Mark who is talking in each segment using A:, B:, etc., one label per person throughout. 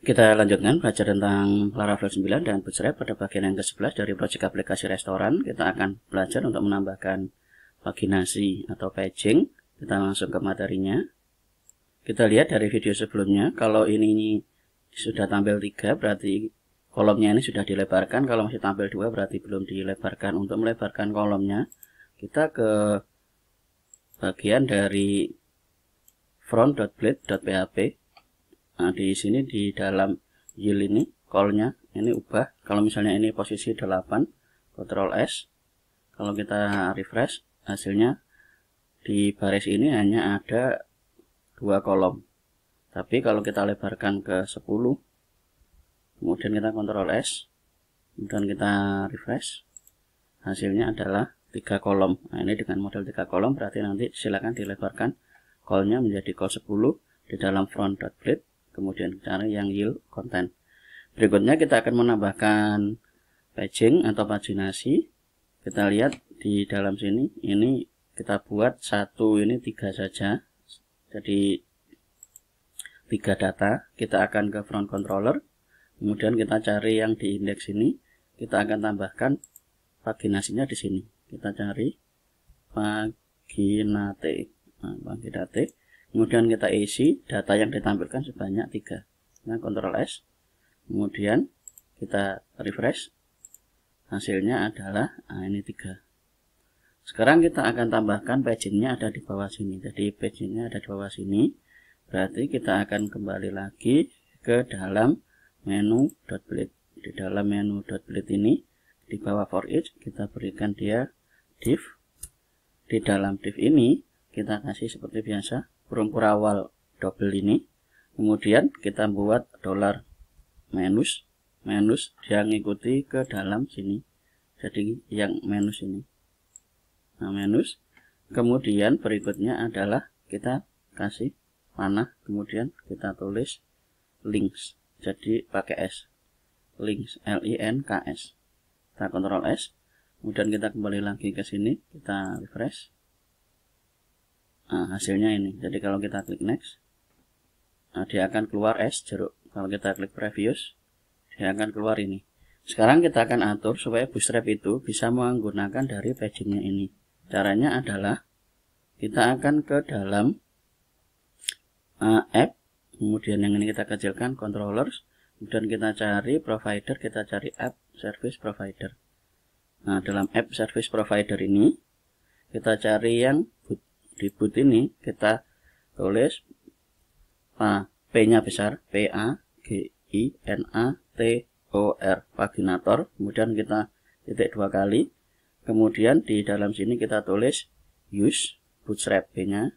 A: Kita lanjutkan belajar tentang Laravel 9 dan Bootstrap pada bagian yang ke-11 dari proyek aplikasi restoran. Kita akan belajar untuk menambahkan paginasi atau paging. Kita langsung ke materinya. Kita lihat dari video sebelumnya, kalau ini sudah tampil 3 berarti kolomnya ini sudah dilebarkan. Kalau masih tampil 2 berarti belum dilebarkan. Untuk melebarkan kolomnya, kita ke bagian dari front.blade.php. Nah, di sini di dalam yield ini call-nya ini ubah. Kalau misalnya ini posisi 8, Ctrl S. Kalau kita refresh, hasilnya di baris ini hanya ada 2 kolom. Tapi kalau kita lebarkan ke 10, kemudian kita Ctrl S, kemudian kita refresh, hasilnya adalah 3 kolom. Nah, ini dengan model 3 kolom berarti nanti silakan dilebarkan call-nya menjadi call 10 di dalam front.blade. Kemudian cari yang yield content. Berikutnya kita akan menambahkan paging atau paginasi. Kita lihat di dalam sini, ini kita buat satu, ini 3 saja. Jadi 3 data. Kita akan ke front controller. Kemudian kita cari yang di indeks ini. Kita akan tambahkan paginasinya di sini. Kita cari paginate. Nah, paginate. Kemudian kita isi data yang ditampilkan sebanyak 3. Nah, Ctrl S. Kemudian kita refresh. Hasilnya adalah ini 3. Sekarang kita akan tambahkan pagingnya ada di bawah sini. Jadi pagingnya ada di bawah sini. Berarti kita akan kembali lagi ke dalam menu .blade. Di dalam menu .blade ini di bawah for each kita berikan dia div. Di dalam div ini kita kasih seperti biasa huruf awal double ini, kemudian kita buat $minus yang ngikuti ke dalam sini, jadi yang minus ini. Nah, minus, kemudian berikutnya adalah kita kasih panah, kemudian kita tulis links, jadi pakai S, links, LINKS. Kita Ctrl S, kemudian kita kembali lagi ke sini, kita refresh. Nah, hasilnya ini. Jadi kalau kita klik next, nah, dia akan keluar S jeruk. Kalau kita klik previous, dia akan keluar ini. Sekarang kita akan atur supaya Bootstrap itu bisa menggunakan dari pagingnya ini. Caranya adalah kita akan ke dalam app, kemudian yang ini kita kecilkan controllers, kemudian kita cari provider, kita cari app service provider. Nah, dalam app service provider ini kita cari yang boot. Di boot ini kita tulis P-nya besar, P-A-G-I-N-A-T-O-R, paginator. Kemudian kita titik 2 kali. Kemudian di dalam sini kita tulis use Bootstrap, P-nya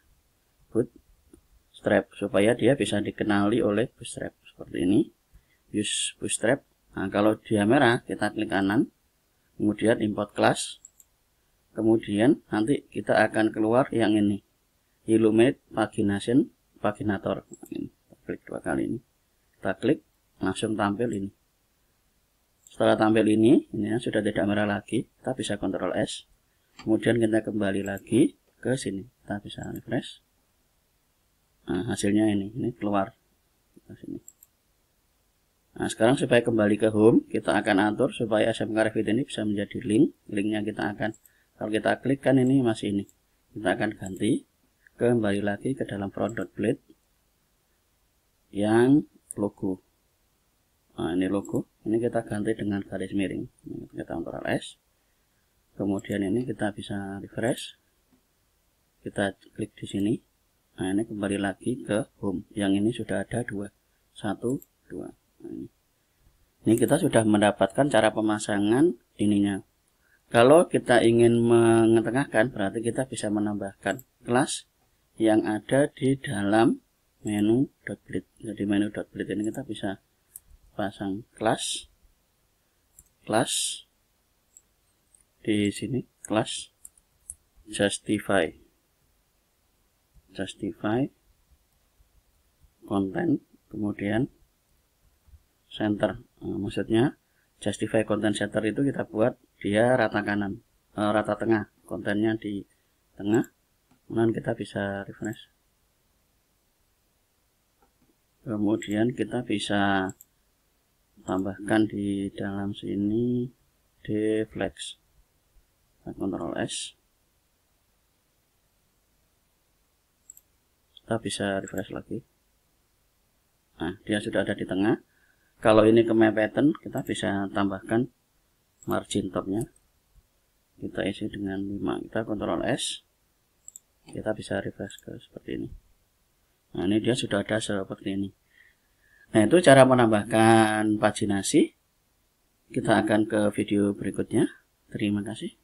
A: Bootstrap, supaya dia bisa dikenali oleh Bootstrap seperti ini. Use Bootstrap. Nah, kalau dia merah kita klik kanan, kemudian import class. Kemudian nanti kita akan keluar yang ini, Illuminate Paginator. Kita klik 2 kali ini. Kita klik, langsung tampil ini. Setelah tampil ini sudah tidak merah lagi. Kita bisa Ctrl S. Kemudian kita kembali lagi ke sini. Kita bisa refresh. Nah, hasilnya ini keluar ke sini. Nah, sekarang supaya kembali ke home, kita akan atur supaya SMK Revit ini bisa menjadi link. Linknya kita akan, kalau kita klik kan ini masih ini, kita akan ganti kembali lagi ke dalam front.blade yang logo. Nah, ini logo, ini kita ganti dengan garis miring. Kita Ctrl S, kemudian ini kita bisa refresh, kita klik di sini. Nah, ini kembali lagi ke home. Yang ini sudah ada 2, 1, 2. Nah, ini kita sudah mendapatkan cara pemasangan ininya. Kalau kita ingin mengetengahkan, berarti kita bisa menambahkan kelas yang ada di dalam menu .blade. Jadi menu .blade ini kita bisa pasang kelas di sini, kelas justify content, kemudian center. Nah, maksudnya justify content center itu kita buat dia rata kanan, rata tengah, kontennya di tengah. Kemudian kita bisa refresh. Kemudian kita bisa tambahkan di dalam sini deflex. Ctrl S. Kita bisa refresh lagi. Nah, dia sudah ada di tengah. Kalau ini kemepetan, kita bisa tambahkan margin topnya. Kita isi dengan 5. Kita Ctrl S. Kita bisa refresh ke seperti ini. Nah, ini dia sudah ada seperti ini. Nah, itu cara menambahkan paginasi. Kita akan ke video berikutnya. Terima kasih.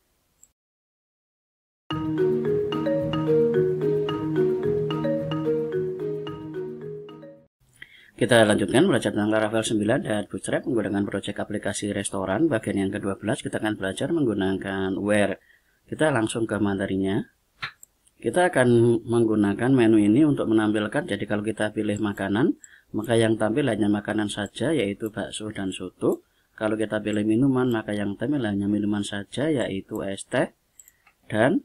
A: Kita lanjutkan belajar tentang Laravel 9 dan Bootstrap menggunakan proyek aplikasi restoran. Bagian yang ke-12 kita akan belajar menggunakan where. Kita langsung ke materinya. Kita akan menggunakan menu ini untuk menampilkan. Jadi kalau kita pilih makanan, maka yang tampil hanya makanan saja, yaitu bakso dan soto. Kalau kita pilih minuman, maka yang tampil hanya minuman saja, yaitu es teh dan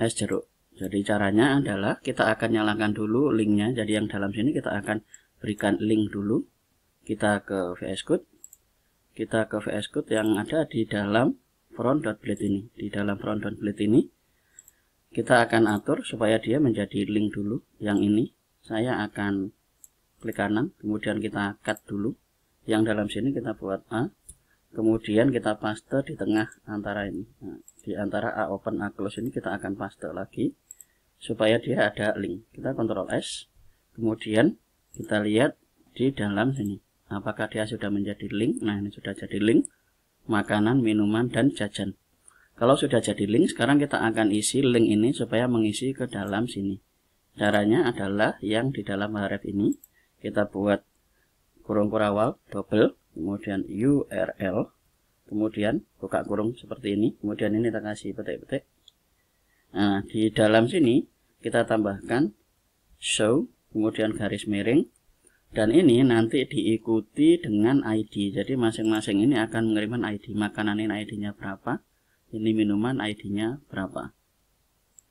A: es jeruk. Jadi caranya adalah kita akan nyalakan dulu linknya. Jadi yang dalam sini kita akan berikan link dulu. Kita ke VS Code. Kita ke VS Code yang ada di dalam front.blade ini. Di dalam front.blade ini kita akan atur supaya dia menjadi link dulu. Yang ini saya akan klik kanan, kemudian kita cut dulu. Yang dalam sini kita buat A, kemudian kita paste di tengah antara ini. Nah, di antara A open A close ini kita akan paste lagi supaya dia ada link. Kita Ctrl S, kemudian kita lihat di dalam sini apakah dia sudah menjadi link. Nah, ini sudah jadi link makanan, minuman, dan jajan. Kalau sudah jadi link, sekarang kita akan isi link ini supaya mengisi ke dalam sini. Caranya adalah yang di dalam href ini kita buat kurung kurawal double, kemudian URL, kemudian buka kurung seperti ini, kemudian ini kita kasih petik-petik. Nah, di dalam sini kita tambahkan show, kemudian garis miring, dan ini nanti diikuti dengan ID. Jadi masing-masing ini akan mengirimkan ID. Makanan ini ID-nya berapa, ini minuman ID-nya berapa,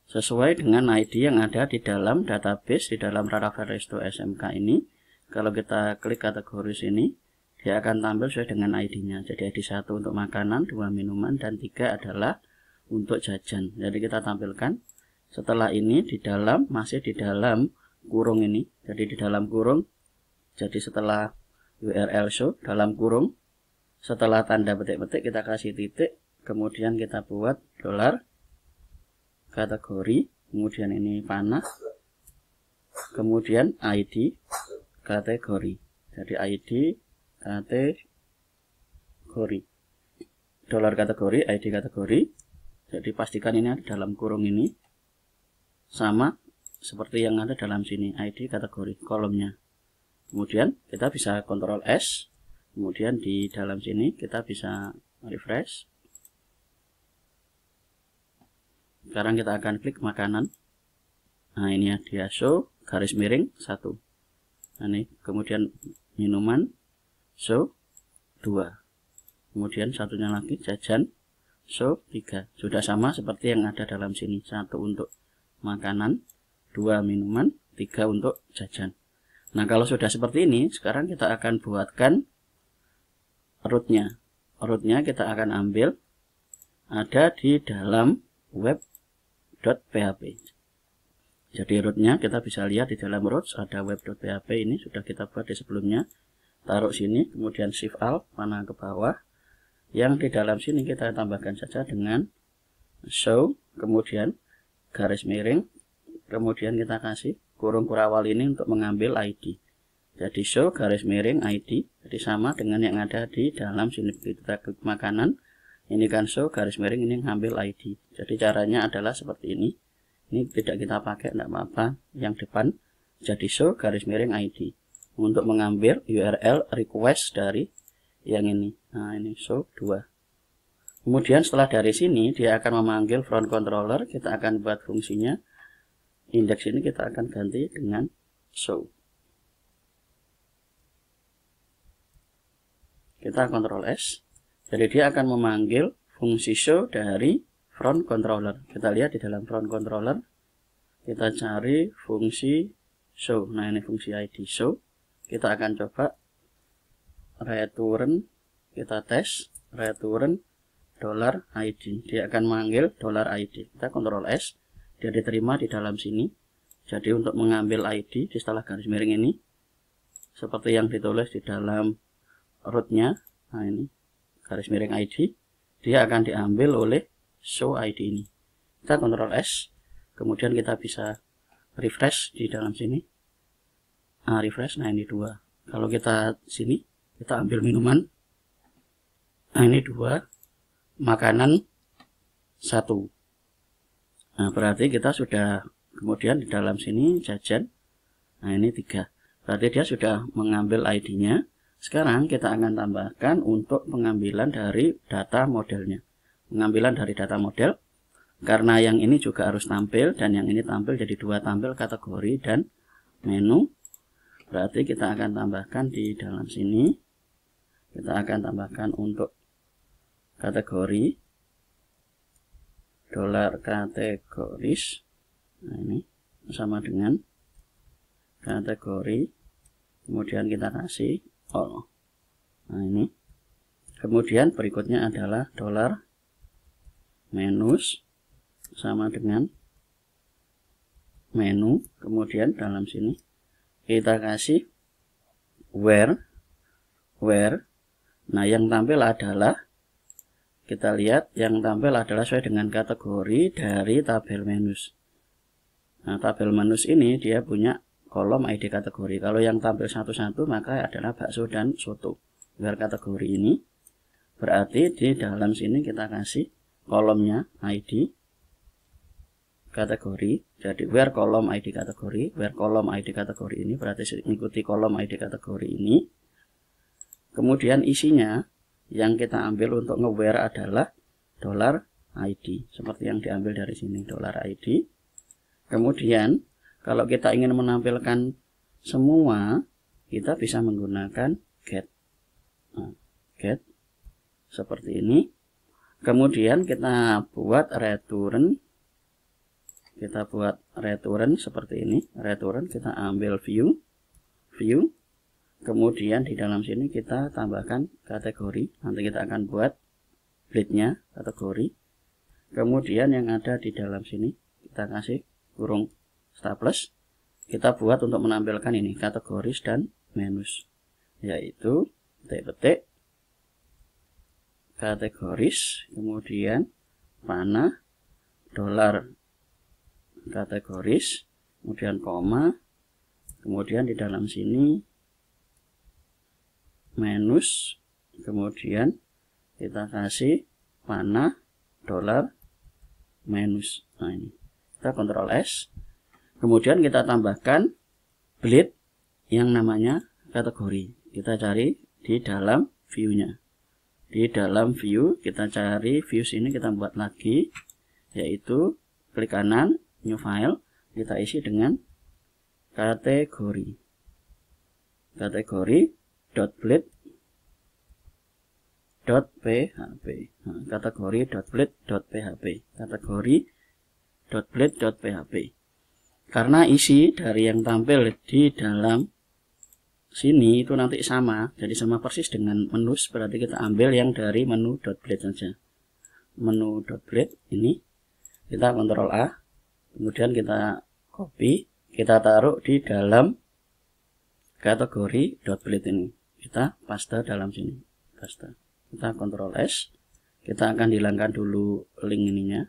A: sesuai dengan ID yang ada di dalam database di dalam Laravel Resto SMK ini. Kalau kita klik kategori sini, dia akan tampil sesuai dengan ID-nya. Jadi ID 1 untuk makanan, 2 minuman, dan 3 adalah untuk jajan. Jadi kita tampilkan setelah ini di dalam, masih di dalam kurung ini. Jadi di dalam kurung, jadi setelah URL show dalam kurung, setelah tanda petik-petik kita kasih titik, kemudian kita buat dolar kategori, kemudian ini panah, kemudian ID kategori. Jadi ID kategori, dolar kategori, ID kategori. Jadi pastikan ini ada dalam kurung ini sama seperti yang ada dalam sini, ID kategori kolomnya. Kemudian kita bisa Ctrl S, kemudian di dalam sini kita bisa refresh. Sekarang kita akan klik makanan. Nah, ini ya, dia show garis miring 1. Nah, ini kemudian minuman show 2. Kemudian satunya lagi jajan show 3. Sudah sama seperti yang ada dalam sini. 1 untuk makanan, 2 minuman, 3 untuk jajan. Nah, kalau sudah seperti ini, sekarang kita akan buatkan rootnya. Rootnya kita akan ambil ada di dalam web.php. Jadi rootnya kita bisa lihat di dalam roots ada web.php, ini sudah kita buat di sebelumnya. Taruh sini, kemudian shift alt panah ke bawah. Yang di dalam sini kita tambahkan saja dengan show, kemudian garis miring, kemudian kita kasih kurung kurawal ini untuk mengambil ID. Jadi show garis miring ID, jadi sama dengan yang ada di dalam sini. Kita klik makanan, ini kan show garis miring, ini ngambil ID. Jadi caranya adalah seperti ini. Ini tidak kita pakai, tidak apa-apa. Yang depan jadi show garis miring ID untuk mengambil URL request dari yang ini. Nah, ini show 2. Kemudian setelah dari sini dia akan memanggil front controller. Kita akan buat fungsinya indeks ini kita akan ganti dengan show. Kita Ctrl S. Jadi dia akan memanggil fungsi show dari front controller. Kita lihat di dalam front controller, kita cari fungsi show. Nah, ini fungsi ID show. kita akan coba return, kita tes return $id. Dia akan memanggil $id. Kita Ctrl S, dia diterima di dalam sini. Jadi untuk mengambil ID di setelah garis miring ini, seperti yang ditulis di dalam rootnya, nah ini garis miring ID, dia akan diambil oleh show ID ini. Kita Ctrl S, kemudian kita bisa refresh di dalam sini. Refresh, nah ini 2. Kalau kita sini, kita ambil minuman, nah ini 2, makanan 1. Nah berarti kita sudah, kemudian di dalam sini jajan, nah ini 3. Berarti dia sudah mengambil ID-nya. Sekarang kita akan tambahkan untuk pengambilan dari data modelnya. Pengambilan dari data model, karena yang ini juga harus tampil dan yang ini tampil, jadi 2 tampil, kategori dan menu. Berarti kita akan tambahkan di dalam sini, kita akan tambahkan untuk kategori $categories. Nah ini sama dengan kategori, kemudian kita kasih all. Nah ini, kemudian berikutnya adalah $menus sama dengan menu, kemudian dalam sini kita kasih where. Nah yang tampil adalah, kita lihat yang tampil adalah sesuai dengan kategori dari tabel menus. Nah tabel menus ini dia punya kolom ID kategori. Kalau yang tampil satu-satu maka adalah bakso dan soto. Where kategori ini, berarti di dalam sini kita kasih kolomnya ID kategori. Jadi where kolom ID kategori, where kolom ID kategori ini berarti mengikuti kolom ID kategori ini. Kemudian isinya yang kita ambil untuk nge-where adalah $id, seperti yang diambil dari sini, $id. Kemudian kalau kita ingin menampilkan semua, kita bisa menggunakan get. Nah, get seperti ini. Kemudian kita buat return. Kita buat return seperti ini. Return, kita ambil view. Kemudian di dalam sini kita tambahkan kategori. Nanti kita akan buat bleednya kategori. Kemudian yang ada di dalam sini kita kasih kurung staples. Kita buat untuk menampilkan ini kategoris dan menus, yaitu petik kategoris, kemudian panah $kategoris, kemudian koma, kemudian di dalam sini menus, kemudian kita kasih panah $menus. Nah ini kita Ctrl S, kemudian kita tambahkan bleed yang namanya kategori. Kita cari di dalam view-nya. Di dalam view kita cari views ini, kita buat lagi, yaitu klik kanan new file, kita isi dengan kategori .bleed.php. Nah, kategori.bleed.php. Karena isi dari yang tampil di dalam sini itu nanti sama, jadi sama persis dengan menus, berarti kita ambil yang dari menu.bleed saja. Menu.bleed ini kita Ctrl A, kemudian kita copy, kita taruh di dalam kategori .bleed ini. Kita paste dalam sini. Paste. Kita Ctrl S. Kita akan hilangkan dulu link ininya.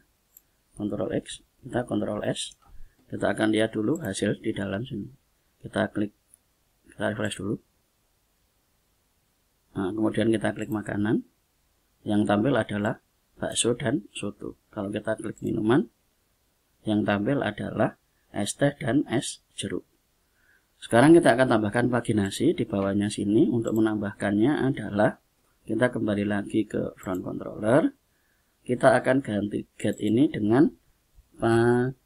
A: Ctrl X. Kita Ctrl S. Kita akan lihat dulu hasil di dalam sini. Kita klik, kita refresh dulu. Nah, kemudian kita klik makanan. Yang tampil adalah bakso dan soto. Kalau kita klik minuman, yang tampil adalah es teh dan es jeruk. Sekarang kita akan tambahkan paginasi di bawahnya sini. Untuk menambahkannya adalah kita kembali lagi ke front controller. Kita akan ganti get ini dengan paginate.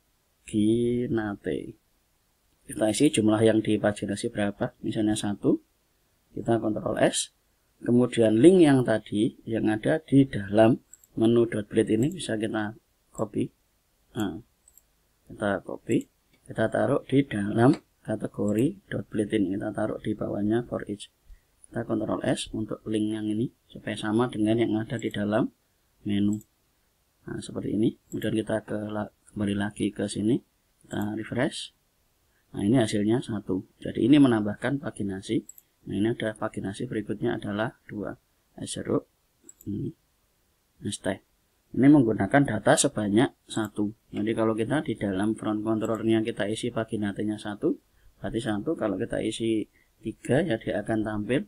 A: Kita isi jumlah yang di paginasi berapa, misalnya 1. Kita Ctrl S. Kemudian link yang tadi yang ada di dalam menu.bleed ini bisa kita copy. Nah, kita copy, kita taruh di dalam kategori .blade ini, kita taruh di bawahnya for each. Kita Ctrl S untuk link yang ini supaya sama dengan yang ada di dalam menu. Nah, seperti ini. Kemudian kita kembali lagi ke sini, kita refresh. Nah, ini hasilnya 1. Jadi ini menambahkan paginasi. Nah, ini ada paginasi, berikutnya adalah 2. S0 ini hashtag. Ini menggunakan data sebanyak 1. Jadi kalau kita di dalam front controllernya kita isi paginasinya 1, berarti 1. Kalau kita isi 3 ya dia akan tampil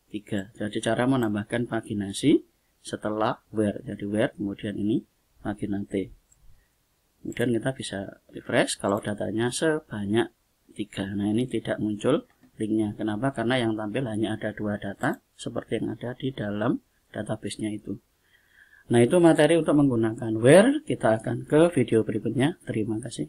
A: 3. Jadi cara menambahkan paginasi setelah where. Jadi where kemudian ini paginate. Kemudian kita bisa refresh kalau datanya sebanyak 3. Nah, ini tidak muncul linknya. Kenapa? Karena yang tampil hanya ada 2 data seperti yang ada di dalam database-nya itu. Nah, itu materi untuk menggunakan where. Kita akan ke video berikutnya. Terima kasih.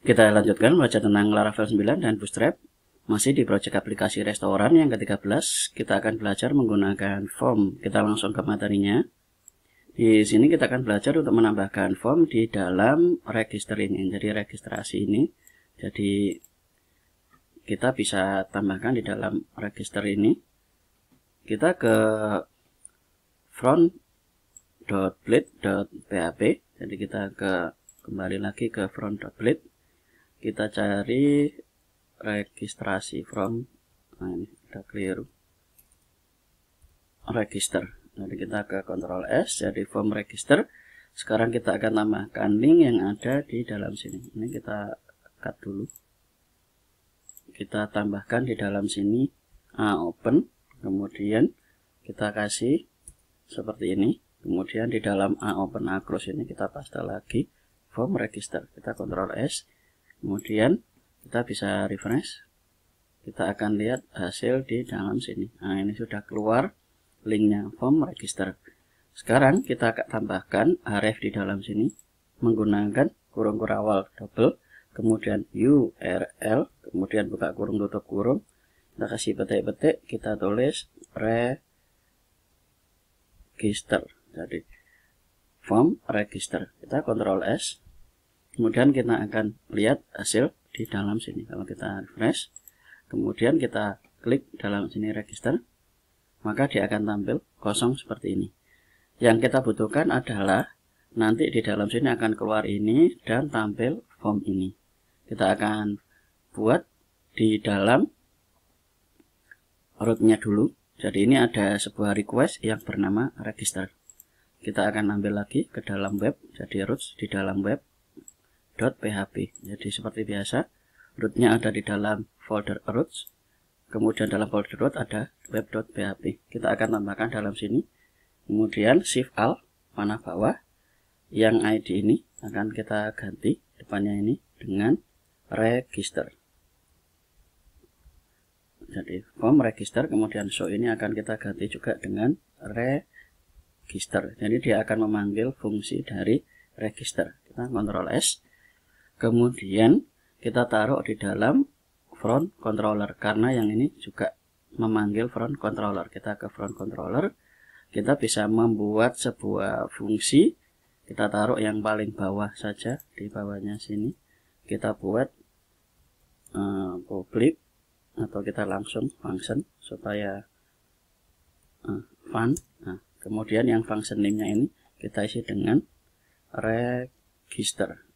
A: Kita lanjutkan belajar tentang Laravel 9 dan Bootstrap. Masih di project aplikasi restoran yang ke-13. Kita akan belajar menggunakan form. Kita langsung ke materinya. Di sini kita akan belajar untuk menambahkan form di dalam register ini. Jadi registrasi ini. Jadi kita bisa tambahkan di dalam register ini. Kita ke front.blade.php. Jadi kita kembali lagi ke front.blade. Kita cari registrasi from. Nah, ini kita keliru. Register. Jadi kita ke Ctrl S, jadi form register. Sekarang kita akan tambahkan link yang ada di dalam sini. Ini kita cut dulu. Kita tambahkan di dalam sini open, kemudian kita kasih seperti ini. Kemudian di dalam open close ini kita paste lagi form register. Kita Ctrl S, kemudian kita bisa refresh. Kita akan lihat hasil di dalam sini. Nah, ini sudah keluar linknya form register. Sekarang kita akan tambahkan href di dalam sini menggunakan kurung kurawal double, kemudian URL, kemudian buka kurung tutup kurung, kita kasih petik-petik, kita tulis register. Jadi form register. Kita Ctrl S, kemudian kita akan lihat hasil di dalam sini. Kalau kita refresh, kemudian kita klik dalam sini register, maka dia akan tampil kosong seperti ini. Yang kita butuhkan adalah nanti di dalam sini akan keluar ini dan tampil form ini. Kita akan buat di dalam rootnya dulu. Jadi ini ada sebuah request yang bernama register. Kita akan ambil lagi ke dalam web. Jadi roots di dalam web.php. Jadi seperti biasa, rootnya ada di dalam folder roots. Kemudian dalam folder root ada web.php. Kita akan tambahkan dalam sini. Kemudian shift alt panah bawah. Yang ID ini akan kita ganti depannya ini dengan register. Jadi form register, kemudian show ini akan kita ganti juga dengan register. Jadi dia akan memanggil fungsi dari register. Kita Ctrl S, kemudian kita taruh di dalam front controller karena yang ini juga memanggil front controller. Kita ke front controller, kita bisa membuat sebuah fungsi. Kita taruh yang paling bawah saja, di bawahnya sini. Kita buat public atau kita langsung function supaya fun. Nah, kemudian yang function name-nya ini kita isi dengan register.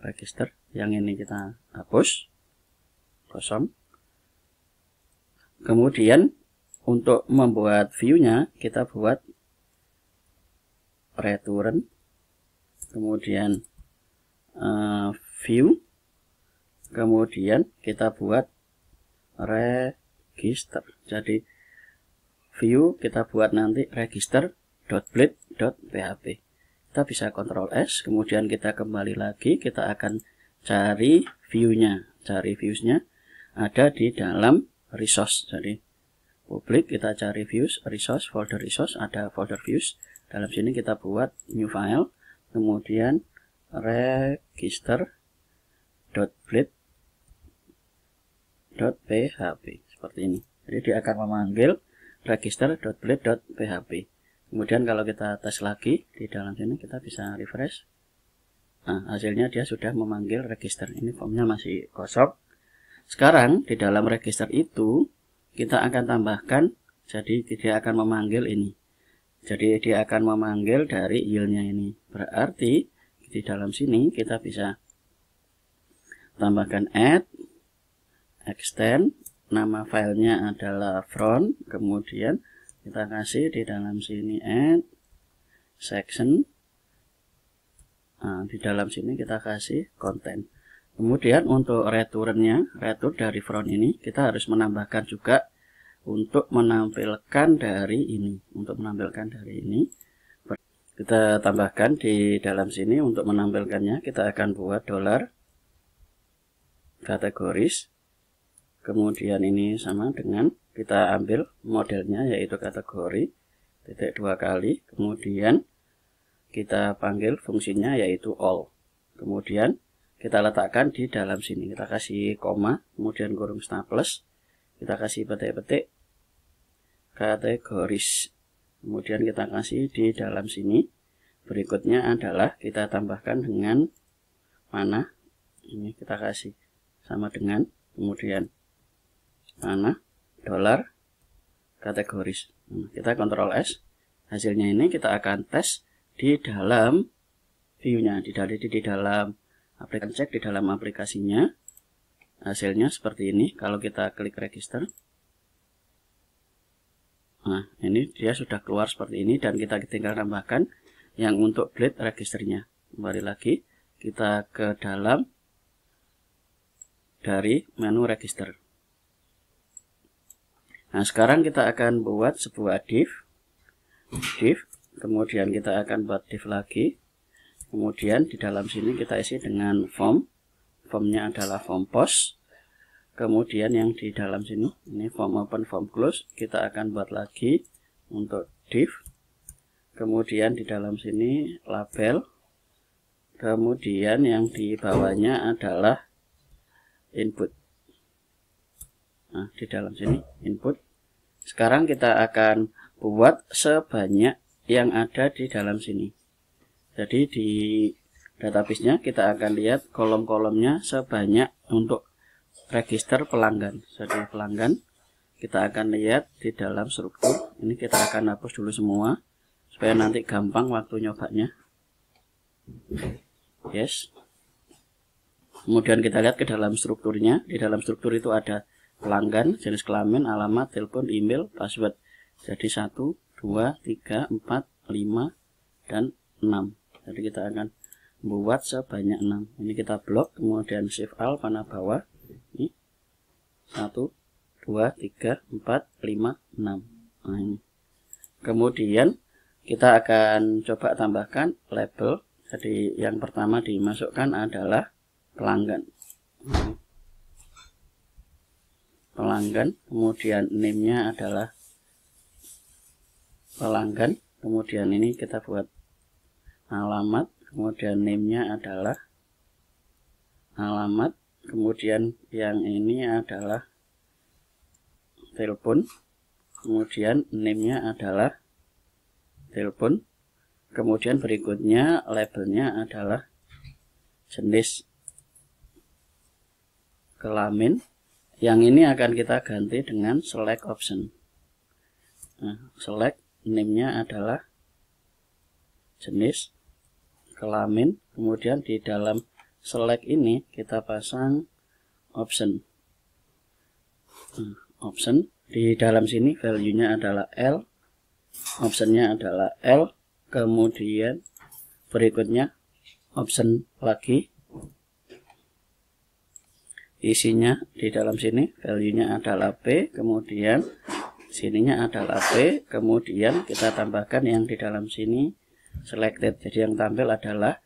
A: Register yang ini kita hapus kosong. Kemudian untuk membuat view-nya kita buat return, kemudian view, kemudian kita buat register. Jadi view kita buat nanti register.blade.php. Kita bisa Ctrl S, kemudian kita kembali lagi, kita akan cari view-nya. Cari views-nya ada di dalam resource. Jadi public, kita cari views, resource, folder resource, ada folder views. Dalam sini kita buat new file, kemudian register.blade.php seperti ini. Jadi dia akan memanggil register.blade.php. Kemudian kalau kita tes lagi di dalam sini, kita bisa refresh. Nah, hasilnya dia sudah memanggil register. Ini formnya masih kosong. Sekarang di dalam register itu kita akan tambahkan, jadi dia akan memanggil ini. Jadi dia akan memanggil dari yield-nya ini. Berarti di dalam sini kita bisa tambahkan add, extend, nama filenya adalah front, kemudian kita kasih di dalam sini add section. Nah, di dalam sini kita kasih content. Kemudian untuk return dari front ini kita harus menambahkan juga untuk menampilkan dari ini. Untuk menampilkan dari ini kita tambahkan di dalam sini. Untuk menampilkannya kita akan buat $ kategoris. Kemudian ini sama dengan kita ambil modelnya yaitu kategori titik 2 kali, kemudian kita panggil fungsinya yaitu all. Kemudian kita letakkan di dalam sini, kita kasih koma, kemudian kurung staples, kita kasih petik-petik kategoris, kemudian kita kasih di dalam sini. Berikutnya adalah kita tambahkan dengan mana, ini kita kasih sama dengan, kemudian mana $ kategoris. Kita Ctrl S, hasilnya ini kita akan tes di dalam view-nya, di dalam aplikasi, cek di dalam aplikasinya. Hasilnya seperti ini. Kalau kita klik register, nah ini dia sudah keluar seperti ini, dan kita tinggal tambahkan yang untuk blade registernya. Kembali lagi kita ke dalam dari menu register. Nah, sekarang kita akan buat sebuah div, kemudian kita akan buat div lagi, kemudian di dalam sini kita isi dengan formnya adalah form post, kemudian yang di dalam sini ini form open, form close, kita akan buat lagi untuk div, kemudian di dalam sini label, kemudian yang di bawahnya adalah input. Nah, di dalam sini input. Sekarang kita akan buat sebanyak yang ada di dalam sini. Jadi di database-nya kita akan lihat kolom-kolomnya sebanyak untuk register pelanggan. Jadi pelanggan kita akan lihat di dalam struktur. Ini kita akan hapus dulu semua supaya nanti gampang waktu nyobanya. Yes. Kemudian kita lihat ke dalam strukturnya. Di dalam struktur itu ada pelanggan, jenis kelamin, alamat, telepon, email, password. Jadi 1, 2, 3, 4, 5, dan 6. Jadi kita akan buat sebanyak 6. Ini kita blok, kemudian shift alt panah bawah. Ini 1, 2, 3, 4, 5, 6. Nah, ini. Kemudian kita akan coba tambahkan label. Jadi yang pertama dimasukkan adalah pelanggan. Kemudian name-nya adalah pelanggan, kemudian ini kita buat alamat, kemudian name-nya adalah alamat, kemudian yang ini adalah telepon, kemudian name-nya adalah telepon, kemudian berikutnya labelnya adalah jenis kelamin. Yang ini akan kita ganti dengan select option. Nah, select name-nya adalah jenis kelamin, kemudian di dalam select ini kita pasang option. Option di dalam sini value-nya adalah L, option-nya adalah L, kemudian berikutnya option lagi. Isinya di dalam sini value-nya adalah P, kemudian sininya adalah P, kemudian kita tambahkan yang di dalam sini selected, jadi yang tampil adalah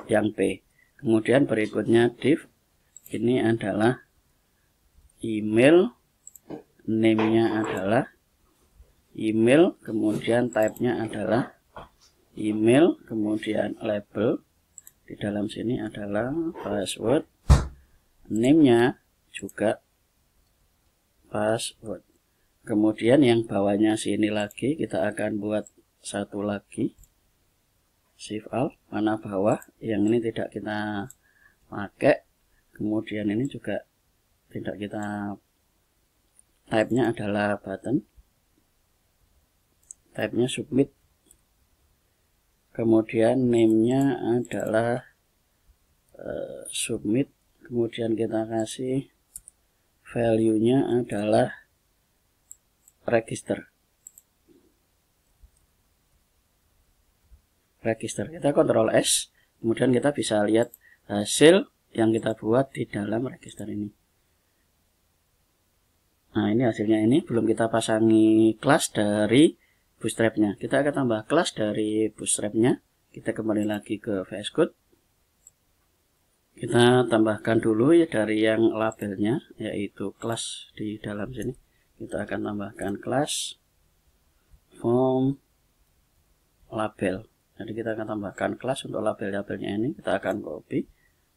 A: yang P. Kemudian berikutnya div, ini adalah email, name-nya adalah email, kemudian type-nya adalah email, kemudian label di dalam sini adalah password, name-nya juga password. Kemudian yang bawahnya sini lagi kita akan buat satu lagi, Shift Alt, panah bawah, yang ini tidak kita pakai, kemudian ini juga tidak kita, type-nya adalah button, type-nya submit, kemudian name-nya adalah submit, kemudian kita kasih value-nya adalah register. Kita Ctrl S, kemudian kita bisa lihat hasil yang kita buat di dalam register ini. Nah, ini hasilnya. Ini belum kita pasangi kelas dari bootstrap-nya. Kita akan tambah kelas dari bootstrap-nya. Kita kembali lagi ke VS Code. Kita tambahkan dulu ya dari yang labelnya, yaitu kelas di dalam sini. Kita akan tambahkan kelas form label. Jadi kita akan tambahkan kelas untuk label-labelnya ini. Kita akan copy,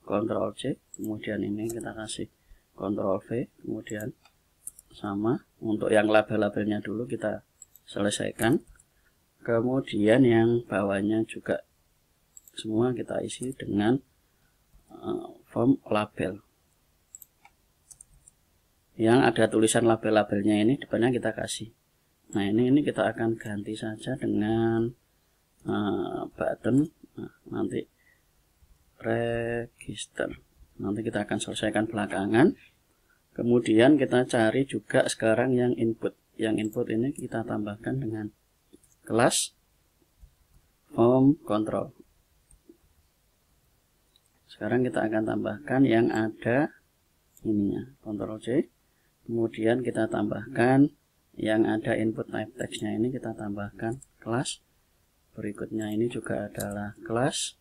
A: Ctrl C, kemudian ini kita kasih Ctrl V, kemudian sama. Untuk yang label-labelnya dulu kita selesaikan. Kemudian yang bawahnya juga semua kita isi dengan form label. Yang ada tulisan label-labelnya ini depannya kita kasih. Nah, ini kita akan ganti saja dengan button, nanti register, nanti kita akan selesaikan belakangan. Kemudian kita cari juga sekarang yang input. Yang input ini kita tambahkan dengan kelas form control. Sekarang kita akan tambahkan yang ada ininya, Ctrl C. Kemudian kita tambahkan yang ada input type text-nya ini, kita tambahkan kelas. Berikutnya ini juga adalah kelas.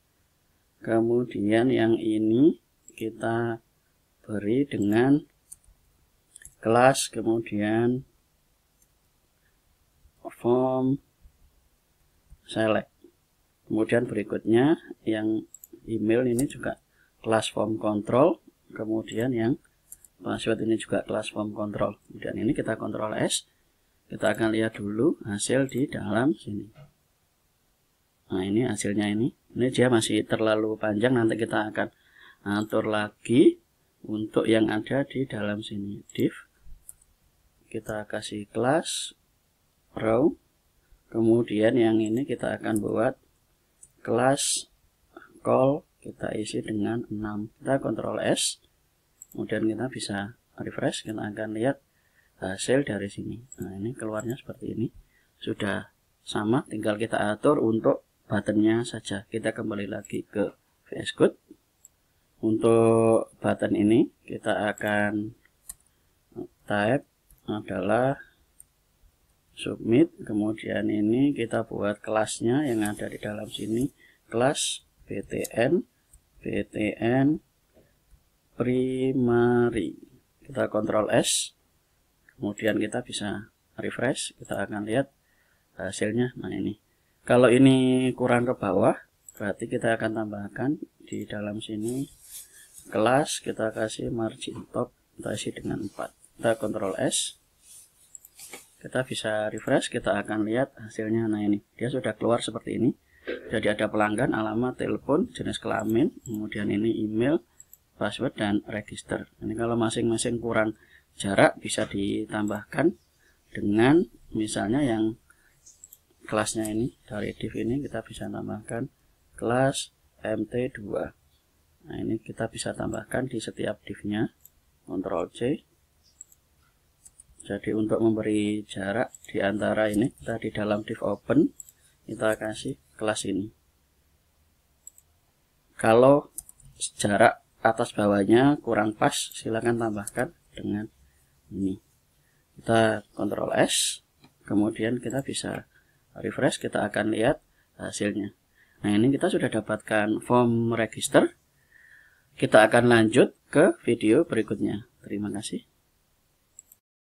A: Kemudian yang ini kita beri dengan kelas, kemudian form select. Kemudian berikutnya yang email ini juga kelas form control. Kemudian yang password ini juga kelas form control. Kemudian ini kita Ctrl S. Kita akan lihat dulu hasil di dalam sini. Nah, ini hasilnya ini. Ini dia masih terlalu panjang, nanti kita akan atur lagi untuk yang ada di dalam sini. Div, kita kasih kelas row, kemudian yang ini kita akan buat kelas call, kita isi dengan 6. Kita Ctrl S, kemudian kita bisa refresh, kita akan lihat hasil dari sini. Nah, ini keluarnya seperti ini. Sudah sama, tinggal kita atur untuk buttonnya saja. Kita kembali lagi ke VS Code. Untuk button ini kita akan type adalah submit, kemudian ini kita buat kelasnya yang ada di dalam sini, kelas btn primary. Kita Ctrl S, kemudian kita bisa refresh, kita akan lihat hasilnya. Nah, ini kalau ini kurang ke bawah, berarti kita akan tambahkan di dalam sini kelas, kita kasih margin top, kita isi dengan 4. Kita Ctrl S, kita bisa refresh, kita akan lihat hasilnya. Nah, ini dia sudah keluar seperti ini. Jadi ada pelanggan, alamat, telepon, jenis kelamin, kemudian ini email, password, dan register. Ini kalau masing-masing kurang jarak bisa ditambahkan dengan misalnya yang kelasnya ini, dari div ini kita bisa tambahkan kelas mt2. Nah, ini kita bisa tambahkan di setiap divnya. Ctrl C. Jadi untuk memberi jarak di antara ini, kita di dalam div open kita kasih kelas ini. Kalau jarak atas bawahnya kurang pas, silakan tambahkan dengan ini. Kita Ctrl S, kemudian kita bisa refresh, kita akan lihat hasilnya. Nah, ini kita sudah dapatkan form register. Kita akan lanjut ke video berikutnya. Terima kasih.